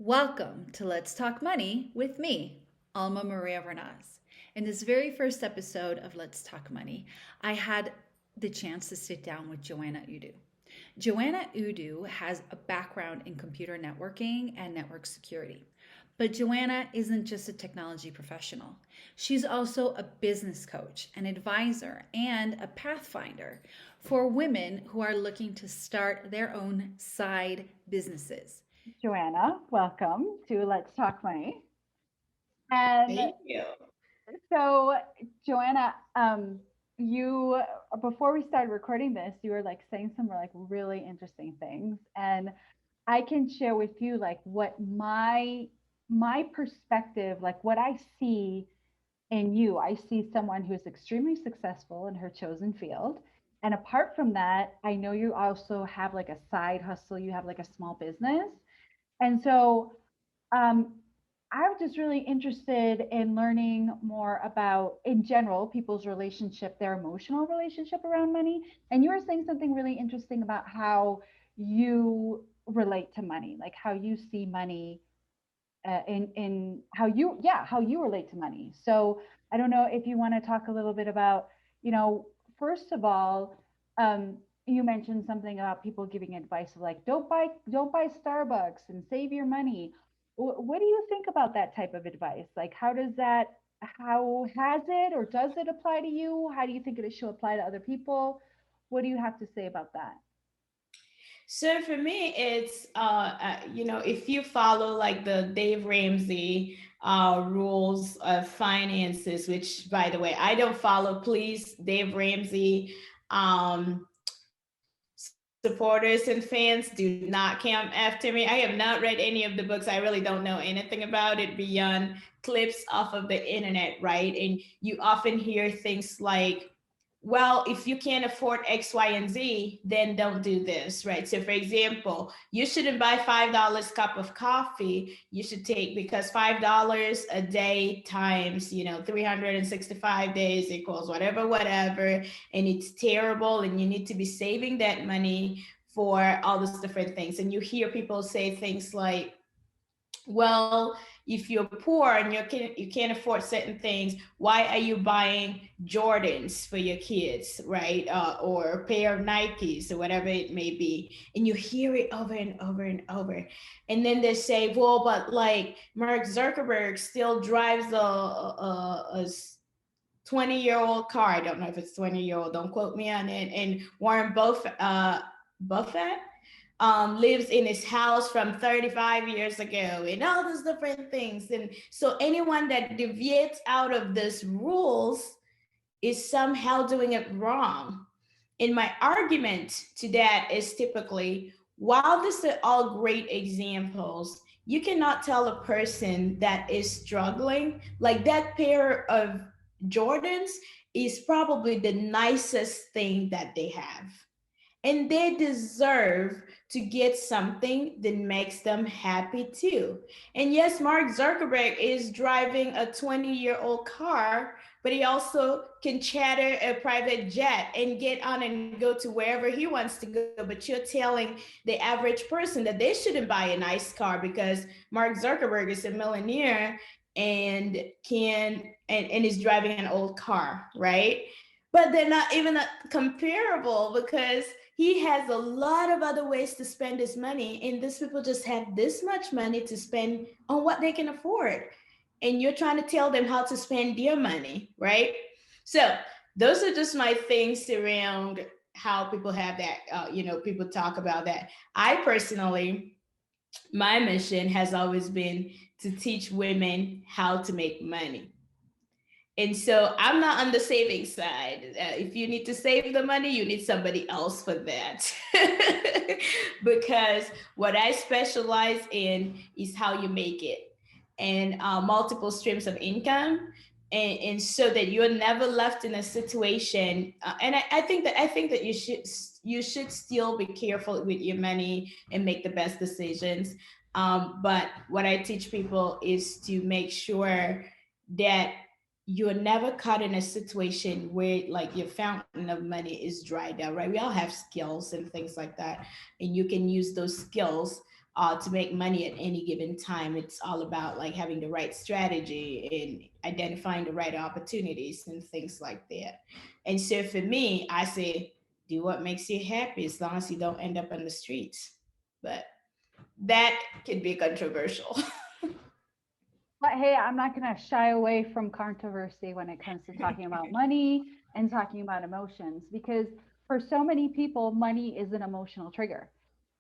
Welcome to Let's Talk Money with me, Alma Maria Vernaz. In this very first episode of Let's Talk Money, I had the chance to sit down with Joanna Udo. Joanna Udo has a background in computer networking and network security. But Joanna isn't just a technology professional. She's also a business coach, an advisor, and a pathfinder for women who are looking to start their own side businesses. Joanna, welcome to Let's Talk Money. And Thank you. so, Joanna, you before we started recording this, you were like saying some like really interesting things, and I can share with you like what my perspective, like what I see in you. I see someone who's extremely successful in her chosen field. And apart from that, I know you also have like a side hustle, you have like a small business. And so um, I'm just really interested in learning more about, in general, people's relationship, their emotional relationship around money. And you were saying something really interesting about how you relate to money, like how you see money in how you relate to money. So I don't know if you want to talk a little bit about, first of all, you mentioned something about people giving advice of like don't buy Starbucks and save your money. What do you think about that type of advice? Like how has it or does it apply to you? How do you think it should apply to other people? What do you have to say about that? So for me, it's if you follow like the Dave Ramsey rules of finances, which by the way I don't follow. Please, Dave Ramsey supporters and fans, do not come after me. I have not read any of the books. I really don't know anything about it beyond clips off of the internet, right? And you often hear things like, well, if you can't afford X, Y, and Z, then don't do this, right? So, for example, you shouldn't buy $5 cup of coffee. You should take, because $5 a day times 365 days equals whatever, and it's terrible, and you need to be saving that money for all those different things. And you hear people say things like, well, if you're poor and you can't afford certain things, why are you buying Jordans for your kids, right? Or a pair of Nikes or whatever it may be. And you hear it over and over and over. And then they say, well, but like Mark Zuckerberg still drives a 20-year-old car. I don't know if it's 20-year-old. Don't quote me on it. And Warren Buffett lives in his house from 35 years ago and all those different things. And so anyone that deviates out of these rules is somehow doing it wrong. And my argument to that is typically, while these are all great examples, you cannot tell a person that is struggling, like that pair of Jordans is probably the nicest thing that they have, and they deserve to get something that makes them happy too. And yes, Mark Zuckerberg is driving a 20-year-old car, but he also can charter a private jet and get on and go to wherever he wants to go. But you're telling the average person that they shouldn't buy a nice car because Mark Zuckerberg is a millionaire and and is driving an old car, right? But they're not even comparable because he has a lot of other ways to spend his money, and these people just have this much money to spend on what they can afford, and you're trying to tell them how to spend their money, right? So those are just my things around how people have that, people talk about that. I personally, my mission has always been to teach women how to make money. And so I'm not on the saving side. If you need to save the money, you need somebody else for that. Because what I specialize in is how you make it, and multiple streams of income. And so that you're never left in a situation. And I think that you should still be careful with your money and make the best decisions. But what I teach people is to make sure that you're never caught in a situation where like your fountain of money is dried out, right? We all have skills and things like that, and you can use those skills, to make money at any given time. It's all about like having the right strategy and identifying the right opportunities and things like that. And so for me, I say, do what makes you happy as long as you don't end up on the streets. But that can be controversial. But hey, I'm not going to shy away from controversy when it comes to talking about money and talking about emotions, because for so many people, money is an emotional trigger.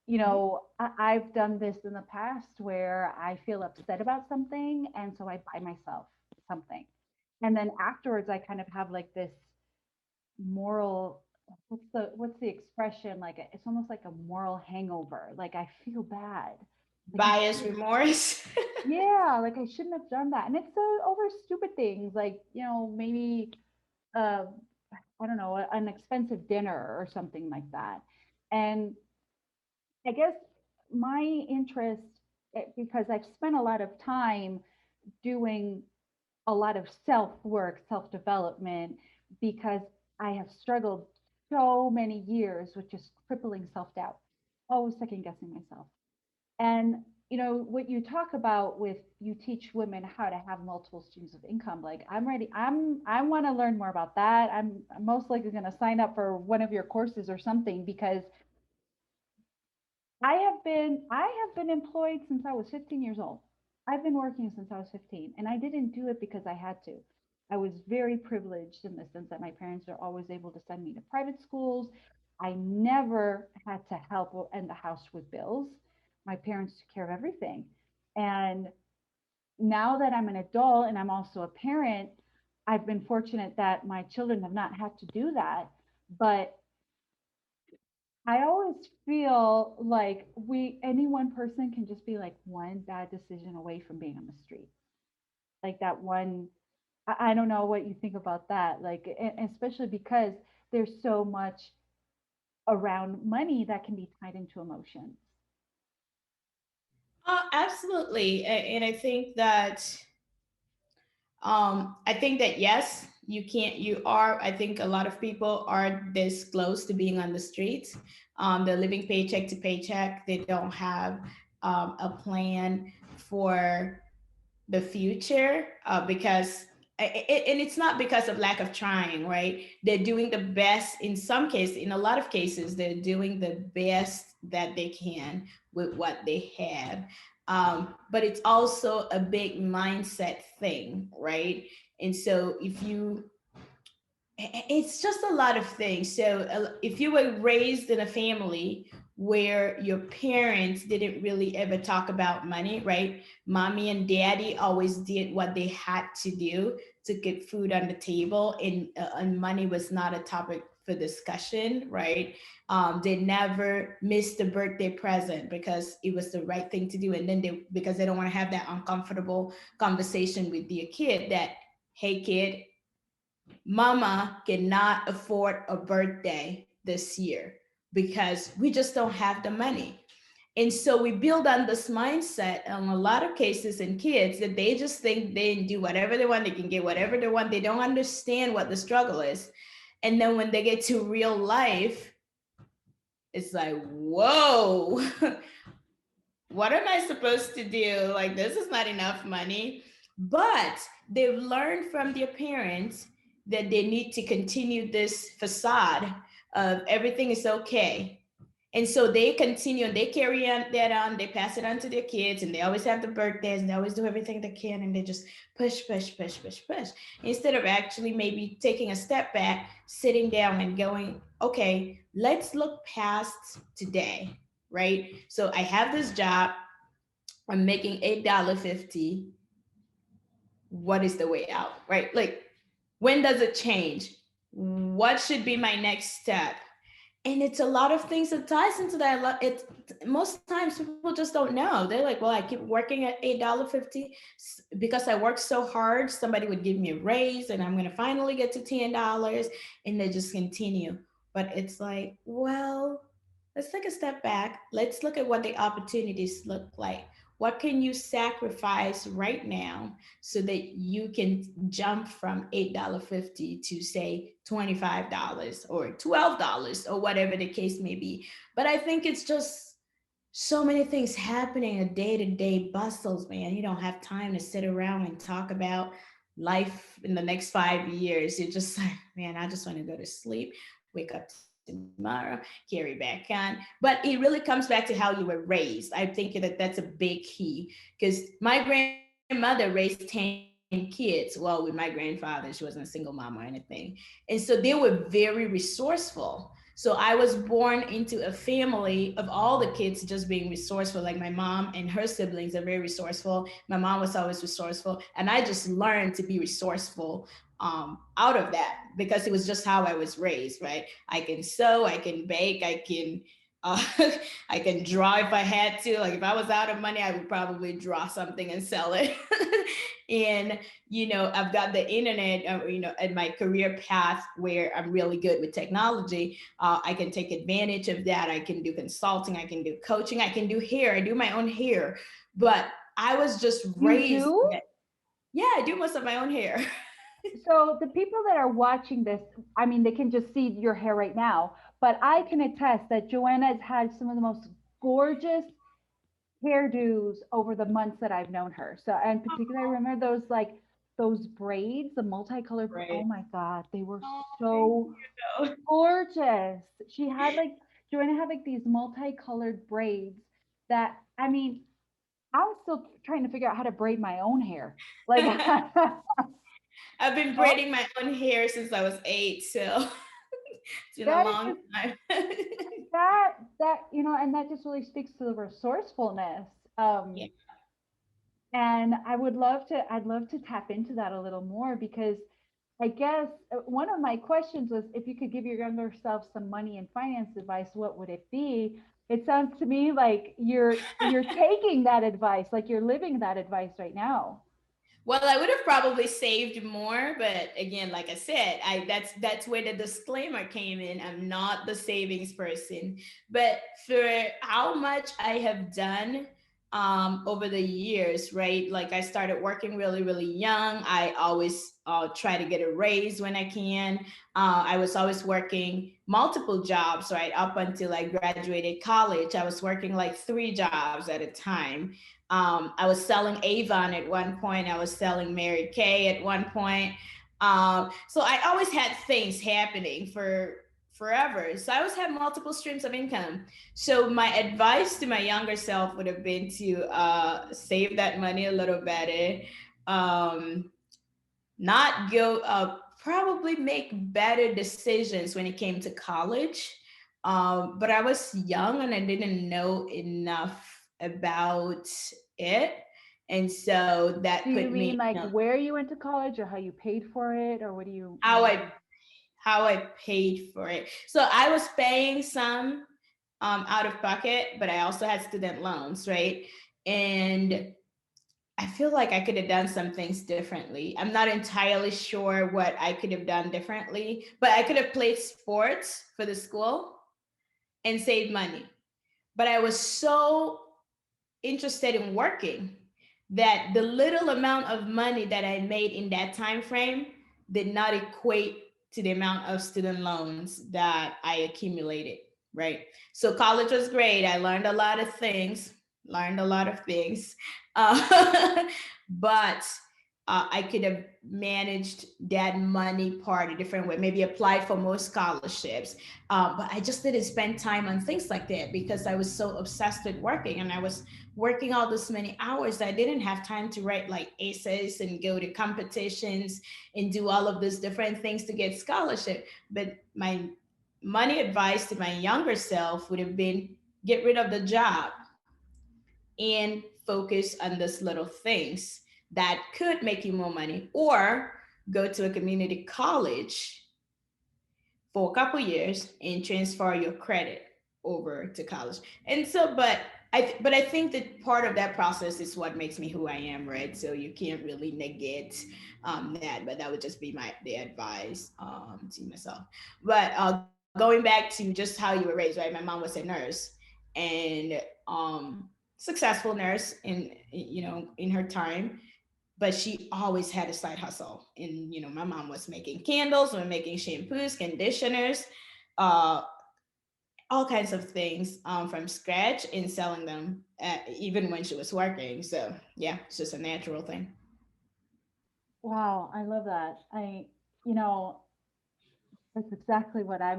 You know, I've done this in the past where I feel upset about something, and so I buy myself something. And then afterwards, I kind of have like this moral, what's the expression? Like it's almost like a moral hangover. Like I feel bad. Like I Bias, remorse. yeah, like I shouldn't have done that. And it's over stupid things like, maybe uh I don't know, an expensive dinner or something like that. And I guess my interest, because I've spent a lot of time doing a lot of self work, self development, because I have struggled so many years with just crippling self doubt, always second guessing myself. And what you talk about with you teach women how to have multiple streams of income. Like I'm ready. I want to learn more about that. I'm most likely going to sign up for one of your courses or something, because I have been employed since I was 15 years old. I've been working since I was 15, and I didn't do it because I had to. I was very privileged in the sense that my parents are always able to send me to private schools. I never had to help in the house with bills. My parents took care of everything. And now that I'm an adult and I'm also a parent, I've been fortunate that my children have not had to do that. But I always feel like any one person can just be like one bad decision away from being on the street. Like that one, I don't know what you think about that. Like, especially because there's so much around money that can be tied into emotions. Absolutely. And I think that yes, I think a lot of people are this close to being on the streets. They're living paycheck to paycheck. They don't have a plan for the future because and it's not because of lack of trying, right? They're doing the best. In some cases, in a lot of cases, they're doing the best that they can with what they have. But it's also a big mindset thing, right? And so it's just a lot of things. So if you were raised in a family where your parents didn't really ever talk about money, right? Mommy and daddy always did what they had to do to get food on the table, and money was not a topic for discussion, right? They never missed a birthday present because it was the right thing to do, and then because they don't want to have that uncomfortable conversation with their kid that, hey kid, mama cannot afford a birthday this year because we just don't have the money. And so we build on this mindset in a lot of cases in kids that they just think they can do whatever they want, they can get whatever they want. They don't understand what the struggle is. And then when they get to real life, it's like, whoa, what am I supposed to do? Like, this is not enough money. But they've learned from their parents that they need to continue this facade of everything is okay. And so they continue and they carry on that on, they pass it on to their kids, and they always have the birthdays and they always do everything they can, and they just push, push, push, push, push. Instead of actually maybe taking a step back, sitting down and going, okay, let's look past today, right? So I have this job, I'm making $8.50. What is the way out, right? Like, when does it change? What should be my next step? And it's a lot of things that ties into that. It most times people just don't know. They're like, well, I keep working at $8.50 because I work so hard. Somebody would give me a raise, and I'm gonna finally get to $10, and they just continue. But it's like, well, let's take a step back. Let's look at what the opportunities look like. What can you sacrifice right now so that you can jump from $8.50 to say $25 or $12 or whatever the case may be? But I think it's just so many things happening, a day-to-day bustles, man. You don't have time to sit around and talk about life in the next 5 years. You're just like, man, I just want to go to sleep, wake up tomorrow, carry back on. But it really comes back to how you were raised. I think that that's a big key, because my grandmother raised 10 kids. Well, with my grandfather, she wasn't a single mom or anything. And so they were very resourceful. So I was born into a family of all the kids just being resourceful. Like my mom and her siblings are very resourceful. My mom was always resourceful. And I just learned to be resourceful out of that, because it was just how I was raised, right? I can sew, I can bake, I can uh, I can draw if I had to. Like if I was out of money, I would probably draw something and sell it. And I've got the internet, at my career path where I'm really good with technology. I can take advantage of that. I can do consulting, I can do coaching, I can do hair. I do my own hair. But I was just You raised do? that, yeah, I do most of my own hair. So the people that are watching this, I mean, they can just see your hair right now, but I can attest that Joanna has had some of the most gorgeous hairdos over the months that I've known her. So, and particularly, I remember those braids, the multicolored. Oh Right. my God, they were Oh, thank so you. gorgeous. She had like Joanna had like these multicolored braids that I mean, I'm still trying to figure out how to braid my own hair. Like, I've been oh, braiding my own hair since I was 8, so it's been a that is long just time. and that just really speaks to the resourcefulness. Yeah. And I'd love to tap into that a little more because I guess one of my questions was if you could give your younger self some money and finance advice, what would it be? It sounds to me like you're taking that advice, like you're living that advice right now. Well, I would have probably saved more, but again, like I said, I that's where the disclaimer came in. I'm not the savings person. But for how much I have done over the years, right? Like I started working really, really young. I always try to get a raise when I can. I was always working multiple jobs, right? Up until I graduated college, I was working like 3 jobs at a time. I was selling Avon at one point. I was selling Mary Kay at one point. So I always had things happening for forever. So I always had multiple streams of income. So my advice to my younger self would have been to save that money a little better, um, not go, probably make better decisions when it came to college. But I was young and I didn't know enough about it. And so Do that you put mean me, like where you went to college or how you paid for it or what do how you I mean? how I paid for it. So I was paying some out of pocket, but I also had student loans, right? And I feel like I could have done some things differently. I'm not entirely sure what I could have done differently, but I could have played sports for the school and saved money. But I was so interested in working that the little amount of money that I made in that time frame did not equate to the amount of student loans that I accumulated, right? So college was great. I learned a lot of things, learned a lot of things. But I could have managed that money part a different way, maybe applied for more scholarships. But I just didn't spend time on things like that because I was so obsessed with working, and I was working all this many hours that I didn't have time to write like essays and go to competitions and do all of these different things to get scholarship. But my money advice to my younger self would have been get rid of the job and focus on these little things that could make you more money, or go to a community college for a couple years and transfer your credit over to college. And so, but I think that part of that process is what makes me who I am, right? So you can't really negate that, but that would just be the advice to myself. But going back to just how you were raised, right? My mom was a nurse, and successful nurse in her time, but she always had a side hustle. And my mom was making candles, we were making shampoos, conditioners, uh all kinds of things from scratch and selling them even when she was working. So yeah, it's just a natural thing. Wow, I love that. You know, that's exactly what I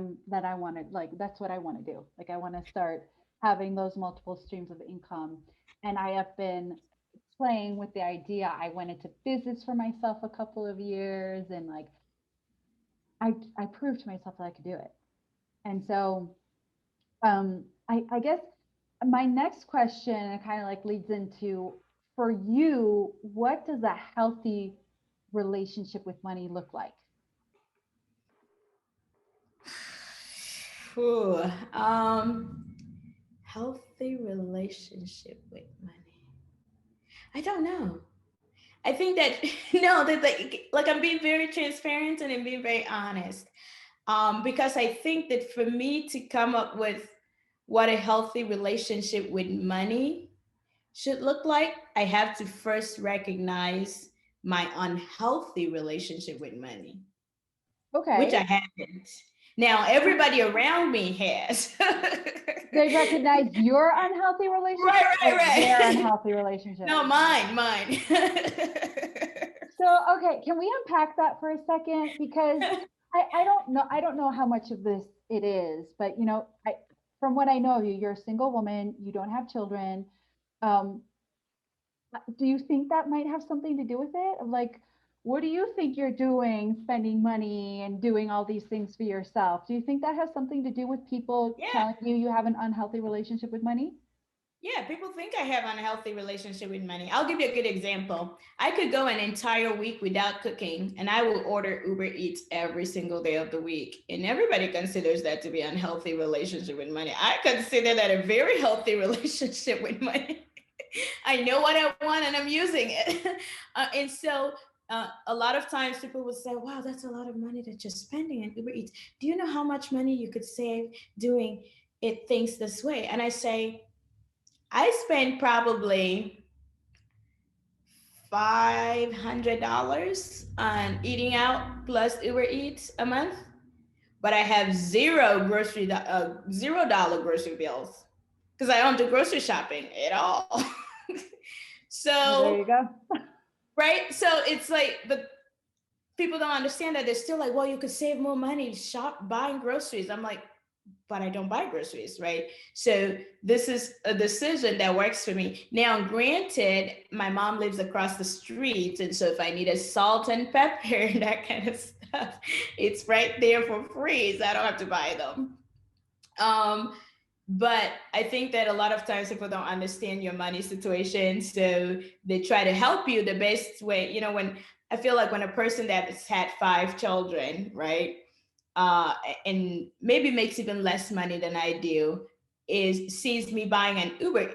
wanted. Like, that's what I want to do. Like, I want to start having those multiple streams of income. And I have been playing with the idea. I went into business for myself a couple of years, and like, I proved to myself that I could do it. And so, I guess my next question kind of like leads into, for you, what does a healthy relationship with money look like? Ooh, healthy relationship with money. I don't know. I think that no, that like I'm being very transparent and I'm being very honest. Because I think that for me to come up with what a healthy relationship with money should look like, I have to first recognize my unhealthy relationship with money, which Okay. I haven't. Now, everybody around me has. They recognize your unhealthy relationship or their Right. unhealthy relationship? No, mine. So, okay, can we unpack that for a second? Because I don't know how much of this it is, but from what I know of you, you're a single woman, you don't have children. Um, do you think that might have something to do with it? Like, what do you think you're doing, spending money and doing all these things for yourself? Do you think that has something to do with people Yeah. telling you have an unhealthy relationship with money? Yeah, people think I have an unhealthy relationship with money. I'll give you a good example. I could go an entire week without cooking and I will order Uber Eats every single day of the week. And everybody considers that to be an unhealthy relationship with money. I consider that a very healthy relationship with money. I know what I want and I'm using it. And so a lot of times people would say, wow, that's a lot of money that you're spending on Uber Eats. Do you know how much money you could save doing it things this way? And I say, I spend probably $500 on eating out plus Uber Eats a month, but I have $0 grocery bills because I don't do grocery shopping at all. Well, there So, you go. right? So it's like, but people don't understand that. They're still like, well, you could save more money buying groceries. I'm like, but I don't buy groceries, right? So this is a decision that works for me. Now, granted, my mom lives across the street. And so if I need a salt and pepper and that kind of stuff, it's right there for free. So I don't have to buy them. Um, but I think that a lot of times people don't understand your money situation. So they try to help you the best way. When I feel like when a person that has had 5 children, right? uh, and maybe makes even less money than I do, is sees me buying an Uber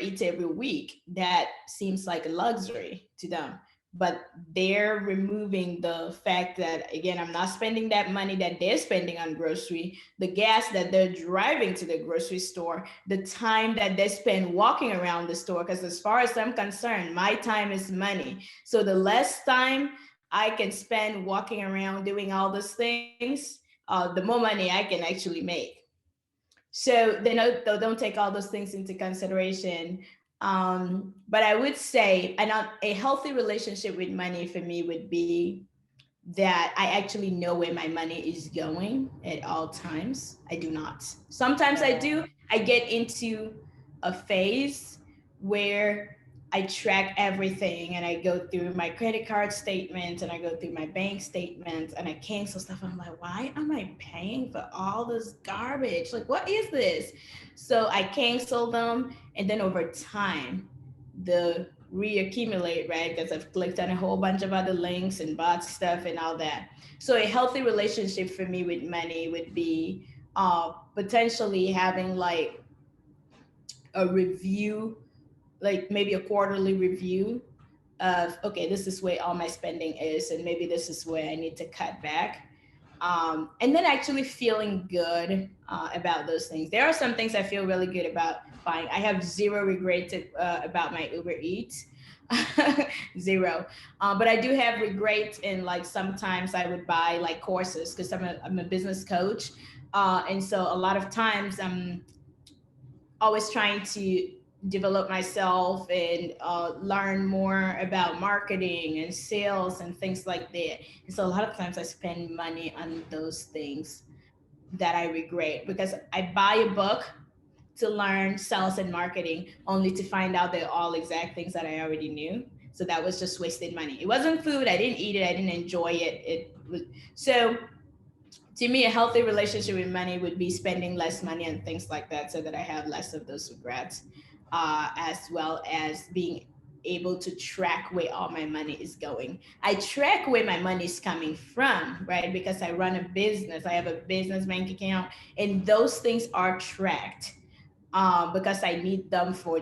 Eats every week. That seems like a luxury to them. But they're removing the fact that, again, I'm not spending that money that they're spending on grocery, the gas that they're driving to the grocery store, the time that they spend walking around the store. Because as far as I'm concerned, my time is money. So the less time I can spend walking around doing all those things, the more money I can actually make. So they don't take all those things into consideration. But I would say, a healthy relationship with money for me would be that I actually know where my money is going at all times. I do not. Sometimes I do. I get into a phase where I track everything and I go through my credit card statements and I go through my bank statements and I cancel stuff. I'm like, why am I paying for all this garbage? Like, what is this? So I cancel them. And then over time, the reaccumulate, right? Because I've clicked on a whole bunch of other links and bought stuff and all that. So a healthy relationship for me with money would be potentially having like a review, like maybe a quarterly review of, okay, this is where all my spending is, and maybe this is where I need to cut back. And then actually feeling good about those things. There are some things I feel really good about buying. I have zero regrets about my Uber Eats. Zero. But I do have regrets in, like, sometimes I would buy like courses because I'm a business coach. And so a lot of times I'm always trying to develop myself and learn more about marketing and sales and things like that. And so a lot of times I spend money on those things that I regret, because I buy a book to learn sales and marketing only to find out they're all exact things that I already knew. So that was just wasted money. It wasn't food. I didn't eat it. I didn't enjoy it. It was so, to me, a healthy relationship with money would be spending less money on things like that so that I have less of those regrets, as well as being able to track where all my money is going. I track where my money is coming from, right? Because I run a business, I have a business bank account, and those things are tracked, because I need them for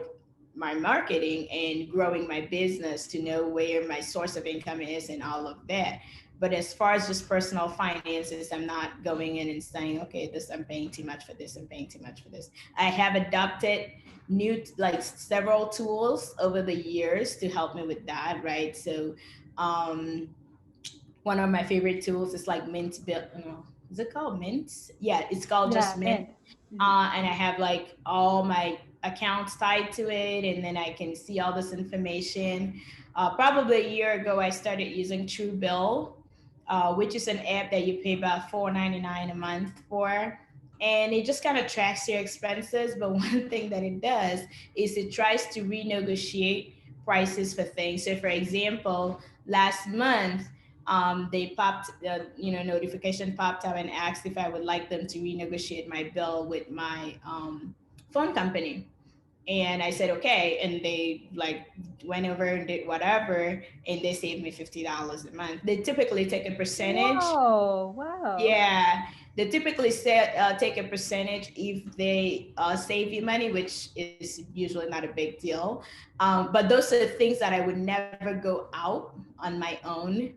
my marketing and growing my business, to know where my source of income is and all of that. But as far as just personal finances, I'm not going in and saying, okay, this, I'm paying too much for this, I'm paying too much for this. I have adopted new, like, several tools over the years to help me with that, right? So um one of my favorite tools is like Mint Bill. No, is it called Mint? Yeah, it's called Yeah, just Mint. mint. Mhm. And I have like all my accounts tied to it, and then I can see all this information. Probably a year ago, I started using Truebill, which is an app that you pay about $4.99 a month for. And it just kind of tracks your expenses. But one thing that it does is it tries to renegotiate prices for things. So, for example, last month, they popped, notification popped up and asked if I would like them to renegotiate my bill with my phone company. And I said, okay. And they like went over and did whatever, and they saved me $50 a month. They typically take a percentage. Whoa, wow. Yeah, they typically say, take a percentage if they save you money, which is usually not a big deal. But those are things that I would never go out on my own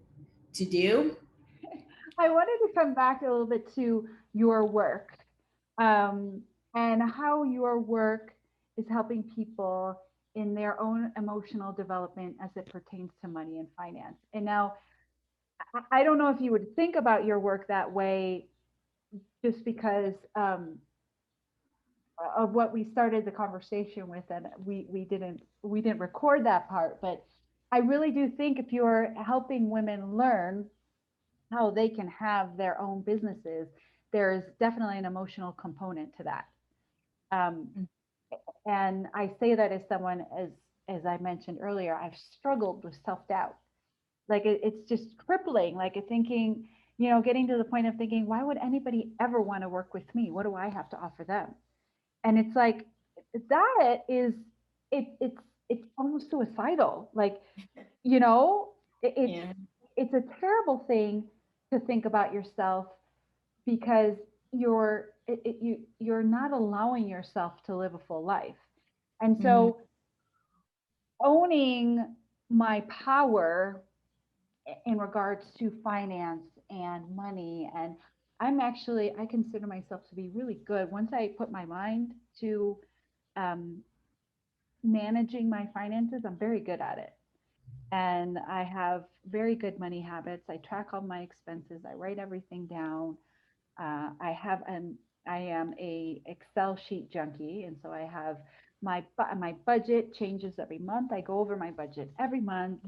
to do. I wanted to come back a little bit to your work, um, and how your work is helping people in their own emotional development as it pertains to money and finance. And now, I don't know if you would think about your work that way just because of what we started the conversation with, and we didn't record that part. But I really do think if you're helping women learn how they can have their own businesses, there is definitely an emotional component to that. Um, and I say that as someone, as I mentioned earlier, I've struggled with self doubt. Like it's just crippling. Like thinking, getting to the point of thinking, why would anybody ever want to work with me? What do I have to offer them? And it's like that is it's almost suicidal. Like, you know, it's Yeah. it's a terrible thing to think about yourself, because you're not allowing yourself to live a full life. And Mm-hmm. so owning my power in regards to finance and money, and I consider myself to be really good once I put my mind to um, managing my finances. I'm very good at it, and I have very good money habits. I track all my expenses. I write everything down. I have an I am a Excel sheet junkie, and so I have my budget changes every month. I go over my budget every month.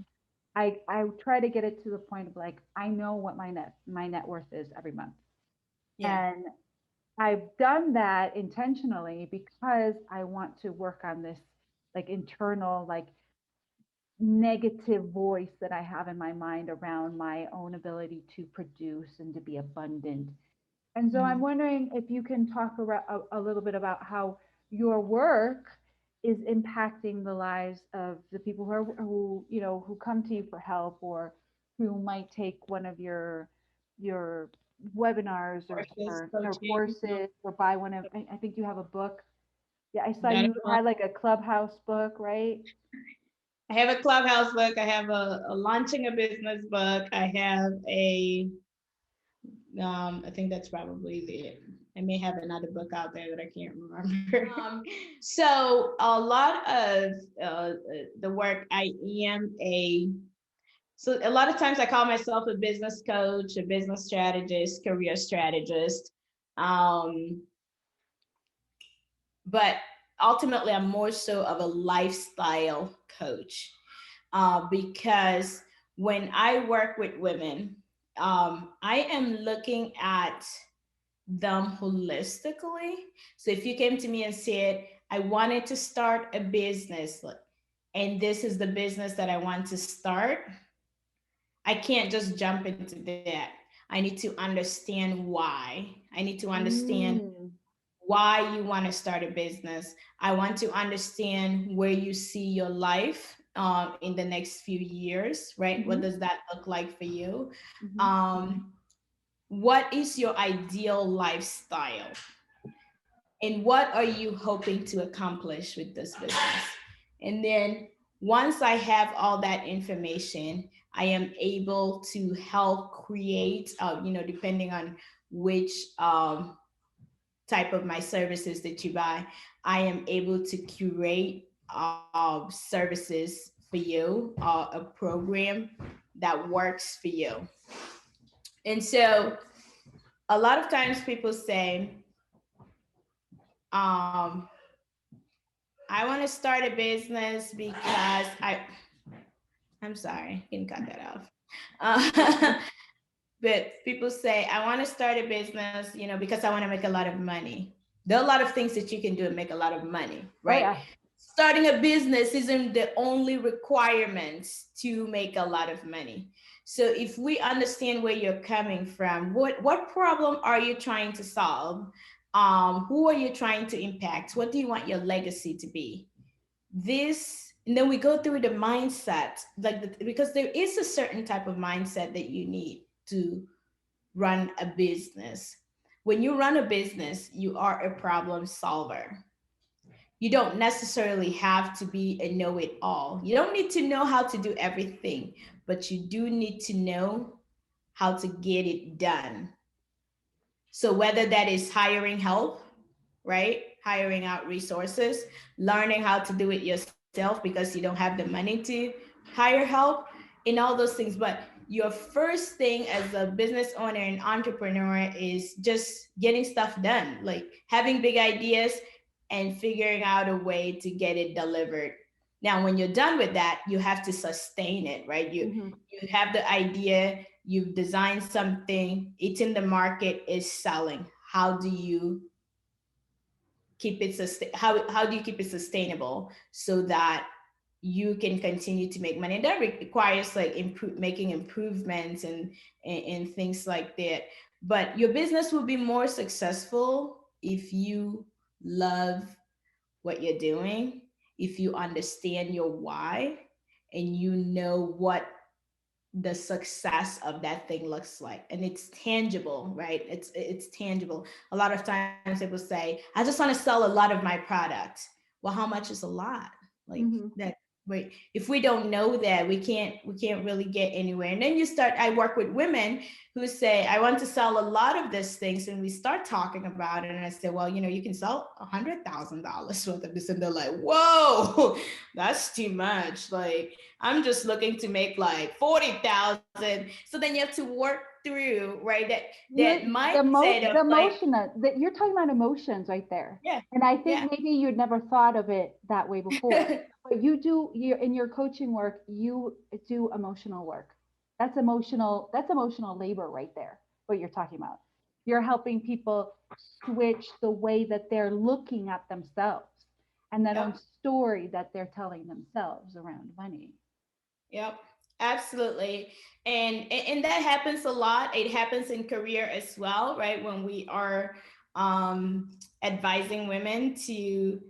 I try to get it to the point of like I know what my net worth is every month, Yeah. and I've done that intentionally because I want to work on this like internal like negative voice that I have in my mind around my own ability to produce and to be abundant. And so I'm Mm-hmm. wondering if you can talk a little bit about how your work is impacting the lives of the people who come to you for help, or who might take one of your webinars, Courses, or coaching. courses, or buy one of. I think you have a book. Yeah, I saw That is you one. had like a Clubhouse book, right? I have a Clubhouse book. I have a launching a business book. I have a I think that's probably it. I may have another book out there that I can't remember. So a lot of uh, the work, I am a so a lot of times I call myself a business coach, a business strategist, career strategist. Um, but ultimately, I'm more so of a lifestyle coach, because when I work with women, I am looking at them holistically. So if you came to me and said, I wanted to start a business, and this is the business that I want to start, I can't just jump into that. I need to understand why. I need to understand Mm. why you want to start a business. I want to understand where you see your life in the next few years, right? What Mhm. does that look like for you? Mhm. Um, what is your ideal lifestyle? And what are you hoping to accomplish with this business? And then once I have all that information, I am able to help create, depending on which type of my services that you buy, I am able to curate services for you, a program that works for you. And so a lot of times people say, um, I want to start a business because I'm sorry, you can cut that off. But people say, I want to start a business, because I want to make a lot of money. There are a lot of things that you can do and make a lot of money, Oh right? yeah. Starting a business isn't the only requirement to make a lot of money. So if we understand where you're coming from, what problem are you trying to solve? Who are you trying to impact? What do you want your legacy to be? This, and then we go through the mindset, because there is a certain type of mindset that you need to run a business. When you run a business, you are a problem solver. You don't necessarily have to be a know-it-all. You don't need to know how to do everything, but you do need to know how to get it done. So whether that is hiring help, right? Hiring out resources, learning how to do it yourself because you don't have the money to hire help, and all those things. But your first thing as a business owner and entrepreneur is just getting stuff done, like having big ideas and figuring out a way to get it delivered. Now, when you're done with that, you have to sustain it, right? Mhm. You have the idea, you've designed something, it's in the market, is selling. How do you keep it how do you keep it sustainable so that you can continue to make money? And that requires like making improvements and things like that. But your business will be more successful if you love what you're doing, if you understand your why, and you know what the success of that thing looks like, and it's tangible, right? It's tangible. A lot of times people say, I just want to sell a lot of my product. Well, how much is a lot? Like Mhm. that. Wait, if we don't know that, we can't really get anywhere. And then I work with women who say, I want to sell a lot of these things, and we start talking about it, and I say, well, you can sell $100,000 worth of this, and they're like, whoa, that's too much. Like, I'm just looking to make like 40,000. So then you have to work through, right? That mindset of The like, emotion that you're talking about emotions right there. yeah, And I think yeah, maybe you'd never thought of it that way before. But you in your coaching work, you do emotional work. That's emotional labor right there, what you're talking about. You're helping people switch the way that they're looking at themselves and that own yep, story that they're telling themselves around money. yep, absolutely. And that happens a lot. It happens in career as well, right? When we are advising women to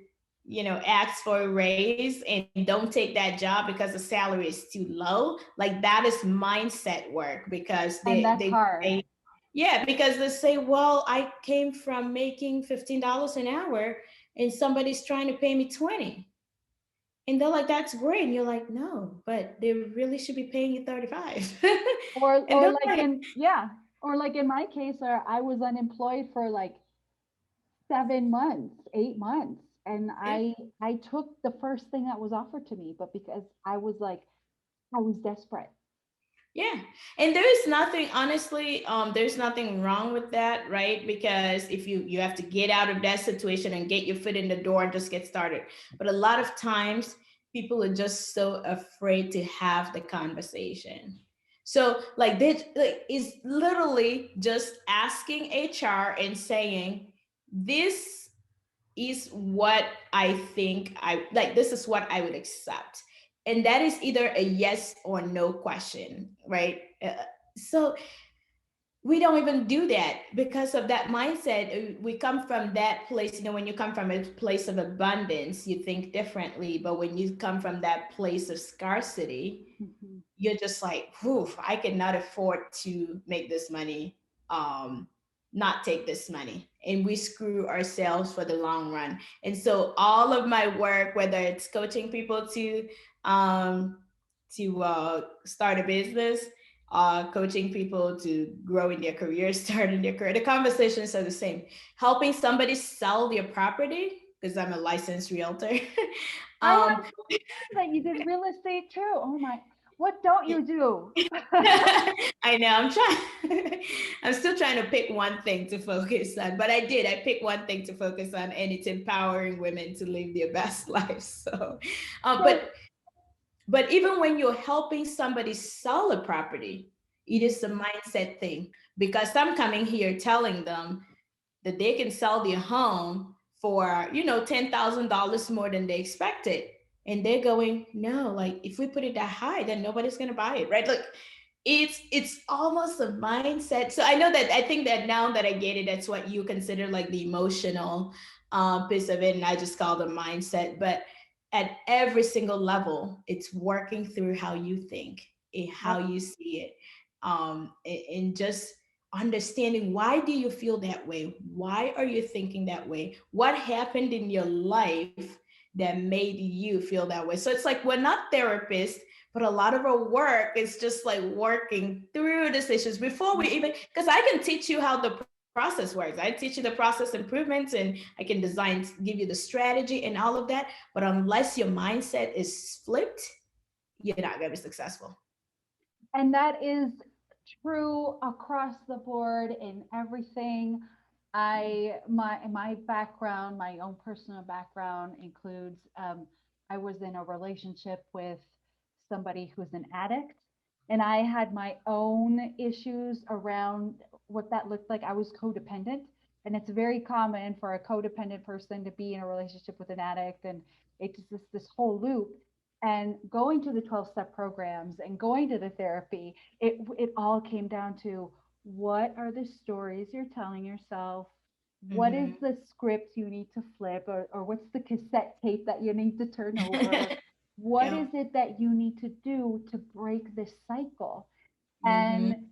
ask for a raise and don't take that job because the salary is too low, like that is mindset work, because And that's they hard. say, yeah, because they say, well, I came from making $15 an hour and somebody's trying to pay me 20, and they're like, that's great, and you're like, no, but they really should be paying you 35. And Or they're like like, in yeah, or like in my case, where I was unemployed for like 7 months, 8 months, and yeah, I took the first thing that was offered to me, but because I was like I was desperate. Yeah. And there is nothing, honestly, there's nothing wrong with that, right? Because if you have to get out of that situation and get your foot in the door and just get started. But a lot of times people are just so afraid to have the conversation. So like this like is literally just asking HR and saying, this is what I think I like, this is what I would accept. And that is either a yes or no question, right? So we don't even do that because of that mindset. We come from that place, when you come from a place of abundance, you think differently. But when you come from that place of scarcity, Mhm. you're just like, whew, I cannot afford to make this money, um, not take this money. And we screw ourselves for the long run. And so all of my work, whether it's coaching people um, to start a business, coaching people to grow in their career, start in their career, the conversations are the same. Helping somebody sell their property, because I'm a licensed realtor. I um, have no idea that you did real estate too. Oh my, what don't you do? I know. I'm still trying to pick one thing to focus on, but I did. I picked one thing to focus on, and it's empowering women to live their best lives. So, um, So, but but even when you're helping somebody sell a property, it is a mindset thing, because I'm coming here telling them that they can sell their home for, $10,000 more than they expected. And they're going, no, like if we put it that high, then nobody's gonna buy it, right? Like it's almost a mindset. So I think that now that I get it, that's what you consider like the emotional piece of it. And I just call it mindset. But at every single level, it's working through how you think, how yep. you see it. And just understanding, why do you feel that way? Why are you thinking that way? What happened in your life that made you feel that way? So it's like, we're not therapists, but a lot of our work is just like working through these issues before we even, because I can teach you how the process works. I teach you the process improvements, and I can design, give you the strategy and all of that. But unless your mindset is flipped, you're not going to be successful. And that is true across the board in everything. My background, my own personal background includes I was in a relationship with somebody who's an addict, and I had my own issues around what that looked like. I was codependent, and it's very common for a codependent person to be in a relationship with an addict, and it's just this whole loop. And going to the 12-step programs and going to the therapy, it all came down to, what are the stories you're telling yourself? What is Mm-hmm. the script you need to flip, or what's the cassette tape that you need to turn over? What Yeah. is it that you need to do to break this cycle? Mm-hmm. And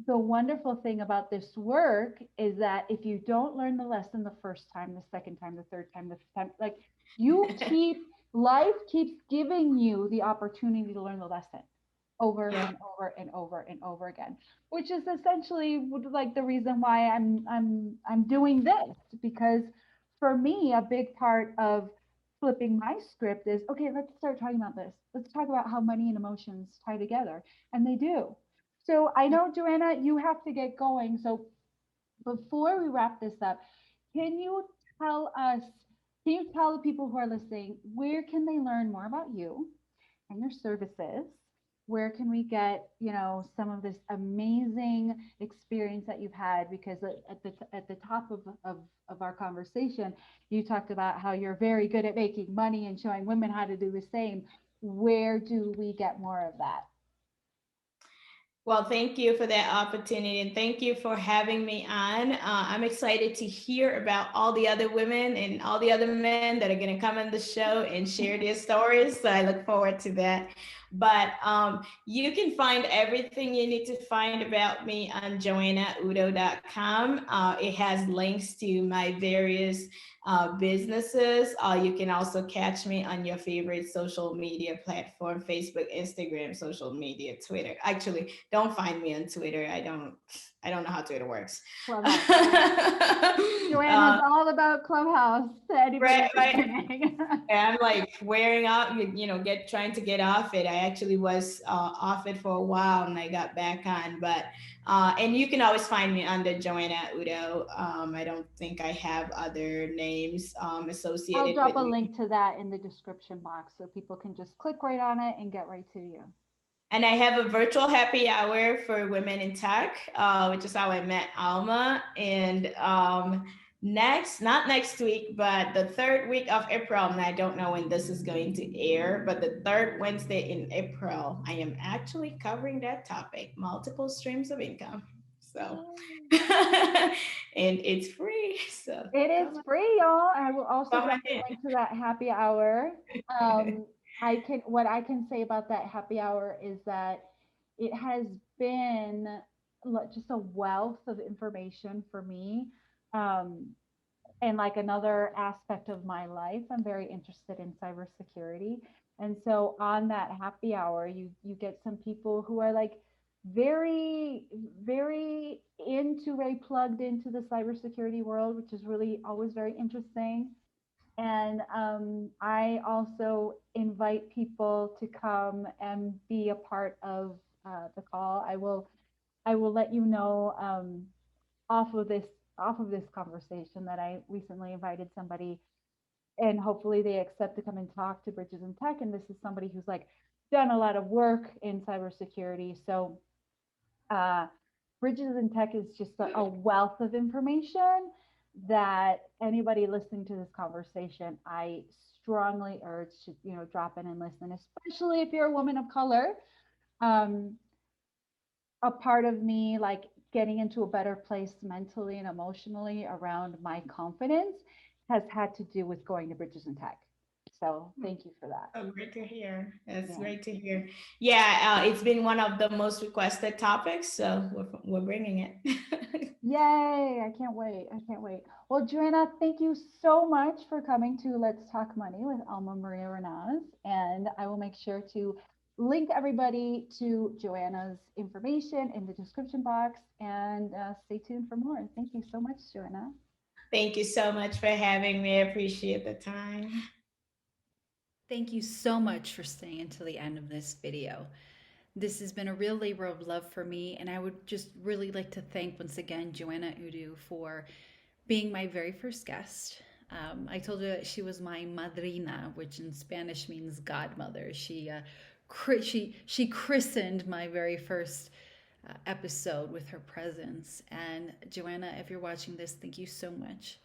the wonderful thing about this work is that if you don't learn the lesson the first time, the second time, the third time, the fifth time, like, you keep, life keeps giving you the opportunity to learn the lesson over Yeah. and over and over and over again, which is essentially like the reason why I'm doing this. Because for me, a big part of flipping my script is, okay, let's start talking about this. Let's talk about how money and emotions tie together, and they do. So I know, Joanna, you have to get going. So before we wrap this up, can you tell us, can you tell the people who are listening, where can they learn more about you and your services? Where can we get, some of this amazing experience that you've had? Because at the top of our conversation, you talked about how you're very good at making money and showing women how to do the same. Where do we get more of that? Well, thank you for that opportunity, and thank you for having me on. I'm excited to hear about all the other women and all the other men that are going to come on the show and share their stories. So I look forward to that. But you can find everything you need to find about me on joannaudo.com. It has links to my various businesses. You can also catch me on your favorite social media platform: Facebook, Instagram, social media, Twitter. Actually, don't find me on Twitter. I don't know how Twitter works. Clubhouse. Joanna's uh, all about Clubhouse to anybody right, right. listening. I'm like wearing out, get trying to get off it. I actually was off it for a while and I got back on. But and you can always find me under Joanna Udo. I don't think I have other names associated I'll drop with a me. link to that in the description box so people can just click right on it and get right to you. And I have a virtual happy hour for women in tech, which is how I met Alma. And not next week, but the third week of April, and I don't know when this is going to air, but the third Wednesday in April, I am actually covering that topic, multiple streams of income. So, and it's free. So it is free, y'all. I will also come drop a in. link to that happy hour. What I can say about that happy hour is that it has been just a wealth of information for me. And like another aspect of my life, I'm very interested in cybersecurity. And so on that happy hour, you get some people who are like very, very very plugged into the cybersecurity world, which is really always very interesting. And I also invite people to come and be a part of the call. I will let you know off of this conversation that I recently invited somebody, and hopefully they accept to come and talk to Bridges in Tech. And this is somebody who's like done a lot of work in cybersecurity. So Bridges in Tech is just a wealth of information that anybody listening to this conversation, I strongly urge to, drop in and listen, especially if you're a woman of color. A part of me like getting into a better place mentally and emotionally around my confidence has had to do with going to Bridges in Tech. So thank you for that. Oh, great to hear. That's Yeah. great to hear. Yeah, it's been one of the most requested topics, so we're bringing it. Yay, I can't wait. I can't wait. Well, Joanna, thank you so much for coming to Let's Talk Money with Alma Maria Renaz. And I will make sure to link everybody to Joanna's information in the description box, and stay tuned for more. Thank you so much, Joanna. Thank you so much for having me. I appreciate the time. Thank you so much for staying until the end of this video. This has been a real labor of love for me, and I would just really like to thank once again Joanna Udo for being my very first guest. I told her she was my madrina, which in Spanish means godmother. She christened my very first episode with her presence. And Joanna, if you're watching this, thank you so much.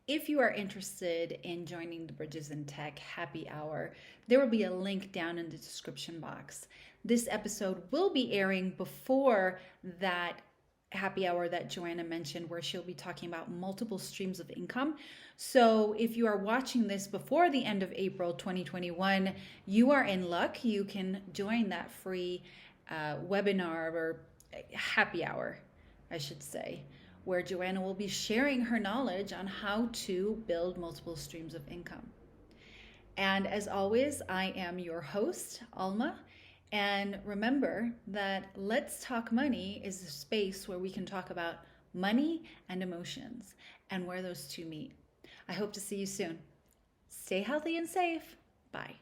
If you are interested in joining the Bridges in Tech Happy Hour, there will be a link down in the description box. This episode will be airing before that happy hour that Joanna mentioned, where she'll be talking about multiple streams of income. So if you are watching this before the end of April 2021, you are in luck. You can join that free webinar or happy hour, I should say, where Joanna will be sharing her knowledge on how to build multiple streams of income. And as always, I am your host, Alma. And remember that Let's Talk Money is a space where we can talk about money and emotions and where those two meet. I hope to see you soon. Stay healthy and safe. Bye.